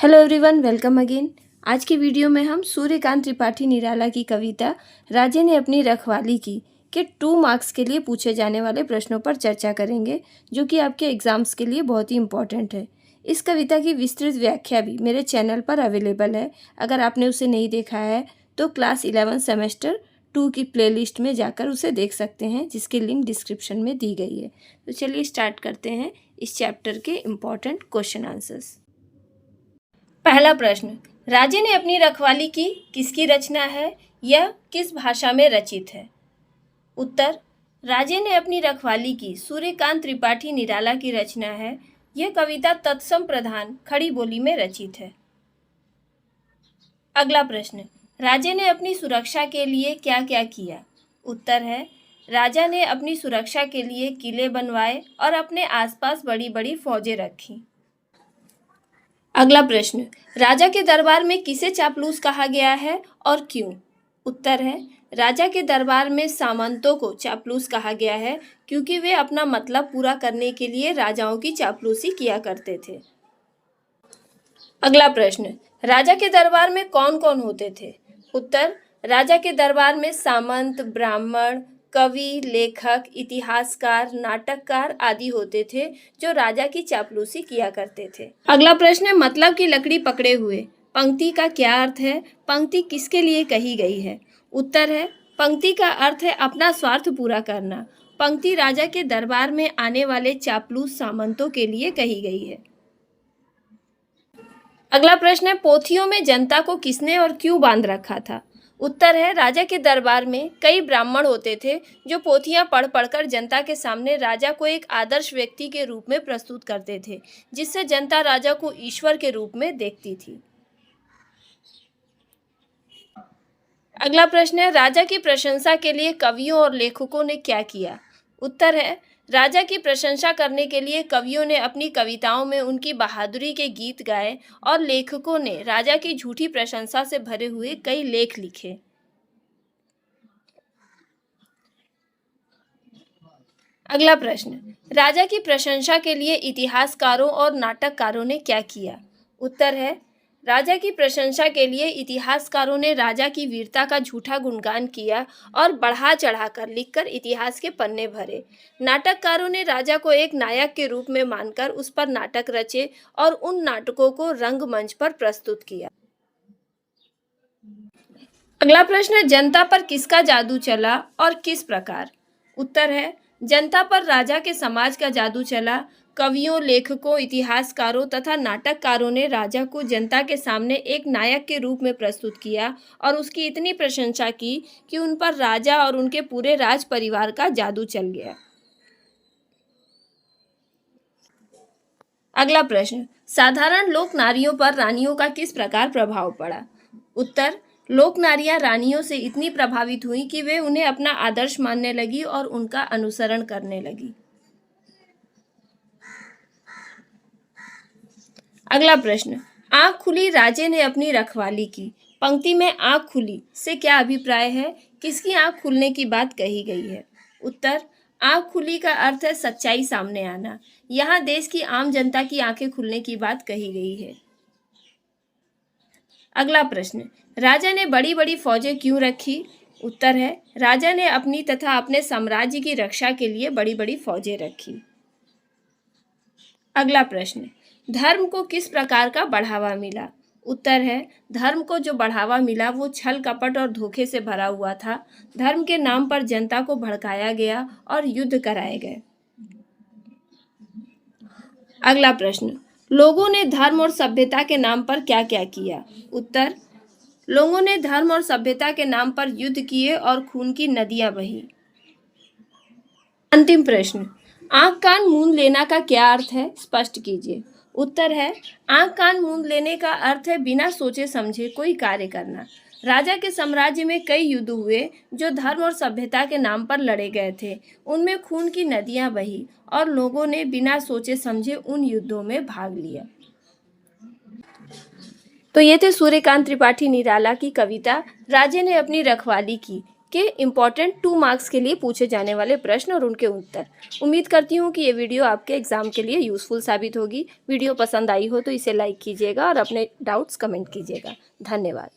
Hello everyone, welcome again. आज की video में हम सूर्यकांत त्रिपाठी निराला की कविता राजे ने अपनी रखवाली की के 2 मार्क्स के लिए पूछे जाने वाले प्रश्नों पर चर्चा करेंगे, जो कि आपके एग्जाम्स के लिए बहुत ही इम्पोर्टेंट है। इस कविता की विस्तृत व्याख्या भी मेरे चैनल पर अवेलेबल है। अगर आपने उसे नहीं देखा है तो क्लास 11 सेमेस्टर 2 की प्लेलिस्ट में जाकर उसे देख सकते हैं, जिसकी लिंक डिस्क्रिप्शन में दी गई है। तो चलिए स्टार्ट करते हैं इस चैप्टर के इम्पोर्टेंट क्वेश्चन आंसर्स। पहला प्रश्न, राजे ने अपनी रखवाली की किसकी रचना है? यह किस भाषा में रचित है? उत्तर, राजे ने अपनी रखवाली की सूर्यकांत त्रिपाठी निराला की रचना है। यह कविता तत्सम प्रधान खड़ी बोली में रचित है। अगला प्रश्न, राजे ने अपनी सुरक्षा के लिए क्या क्या किया? उत्तर है, राजा ने अपनी सुरक्षा के लिए किले बनवाए और अपने आसपास बड़ी बड़ी फौजें रखी। अगला प्रश्न, राजा के दरबार में किसे चापलूस कहा गया है और क्यों? उत्तर है, राजा के दरबार में सामंतों को चापलूस कहा गया है क्योंकि वे अपना मतलब पूरा करने के लिए राजाओं की चापलूसी किया करते थे। अगला प्रश्न, राजा के दरबार में कौन कौन होते थे? उत्तर, राजा के दरबार में सामंत, ब्राह्मण, कवि, लेखक, इतिहासकार, नाटककार आदि होते थे जो राजा की चापलूसी किया करते थे। अगला प्रश्न है, मतलब की लकड़ी पकड़े हुए पंक्ति का क्या अर्थ है? पंक्ति किसके लिए कही गई है? उत्तर है, पंक्ति का अर्थ है अपना स्वार्थ पूरा करना। पंक्ति राजा के दरबार में आने वाले चापलूस सामंतों के लिए कही गई है। अगला प्रश्न है, पोथियों में जनता को किसने और क्यों बांध रखा था? उत्तर है, राजा के दरबार में कई ब्राह्मण होते थे जो पोथियां पढ़ पढ़कर जनता के सामने राजा को एक आदर्श व्यक्ति के रूप में प्रस्तुत करते थे, जिससे जनता राजा को ईश्वर के रूप में देखती थी। अगला प्रश्न है, राजा की प्रशंसा के लिए कवियों और लेखकों ने क्या किया? उत्तर है, राजा की प्रशंसा करने के लिए कवियों ने अपनी कविताओं में उनकी बहादुरी के गीत गाए और लेखकों ने राजा की झूठी प्रशंसा से भरे हुए कई लेख लिखे। अगला प्रश्न, राजा की प्रशंसा के लिए इतिहासकारों और नाटककारों ने क्या किया? उत्तर है, राजा की प्रशंसा के लिए इतिहासकारों ने राजा की वीरता का झूठा गुणगान किया और बढ़ा चढ़ाकर लिखकर इतिहास के पन्ने भरे। नाटककारों ने राजा को एक नायक के रूप में मानकर उस पर नाटक रचे और उन नाटकों को रंगमंच पर प्रस्तुत किया। अगला प्रश्न है, जनता पर किसका जादू चला और किस प्रकार? उत्तर है, जनता पर राजा के समाज का जादू चला। कवियों, लेखकों, इतिहासकारों तथा नाटककारों ने राजा को जनता के सामने एक नायक के रूप में प्रस्तुत किया और उसकी इतनी प्रशंसा की कि उन पर राजा और उनके पूरे राज परिवार का जादू चल गया। अगला प्रश्न, साधारण लोक नारियों पर रानियों का किस प्रकार प्रभाव पड़ा? उत्तर, लोक नारियां रानियों से इतनी प्रभावित हुई कि वे उन्हें अपना आदर्श मानने लगी और उनका अनुसरण करने लगी। अगला प्रश्न, आंख खुली राजे ने अपनी रखवाली की। पंक्ति में आंख खुली से क्या अभिप्राय है? किसकी आंख खुलने की बात कही गई है? उत्तर, आंख खुली का अर्थ है सच्चाई सामने आना। यहाँ देश की आम जनता की आंखें खुलने की बात कही गई है। अगला प्रश्न, राजा ने बड़ी बड़ी फौजें क्यों रखी? उत्तर है, राजा ने अपनी तथा अपने साम्राज्य की रक्षा के लिए बड़ी बड़ी फौजें रखी। अगला प्रश्न, धर्म को किस प्रकार का बढ़ावा मिला? उत्तर है, धर्म को जो बढ़ावा मिला वो छल कपट और धोखे से भरा हुआ था। धर्म के नाम पर जनता को भड़काया गया और युद्ध कराए गए। अगला प्रश्न, लोगों ने धर्म और सभ्यता के नाम पर क्या क्या किया? उत्तर, लोगों ने धर्म और सभ्यता के नाम पर युद्ध किए और खून की नदियां बही। अंतिम प्रश्न, आंख कान मूंद लेना का क्या अर्थ है? स्पष्ट कीजिए। उत्तर है, आंख कान मूंद लेने का अर्थ है बिना सोचे समझे कोई कार्य करना। राजा के साम्राज्य में कई युद्ध हुए जो धर्म और सभ्यता के नाम पर लड़े गए थे। उनमें खून की नदियां बही और लोगों ने बिना सोचे समझे उन युद्धों में भाग लिया। तो ये थे सूर्यकांत त्रिपाठी निराला की कविता राजे ने अपनी रखवाली की के इम्पॉर्टेंट 2 मार्क्स के लिए पूछे जाने वाले प्रश्न और उनके उत्तर। उम्मीद करती हूँ कि ये वीडियो आपके एग्ज़ाम के लिए यूज़फुल साबित होगी। वीडियो पसंद आई हो तो इसे लाइक कीजिएगा और अपने डाउट्स कमेंट कीजिएगा। धन्यवाद।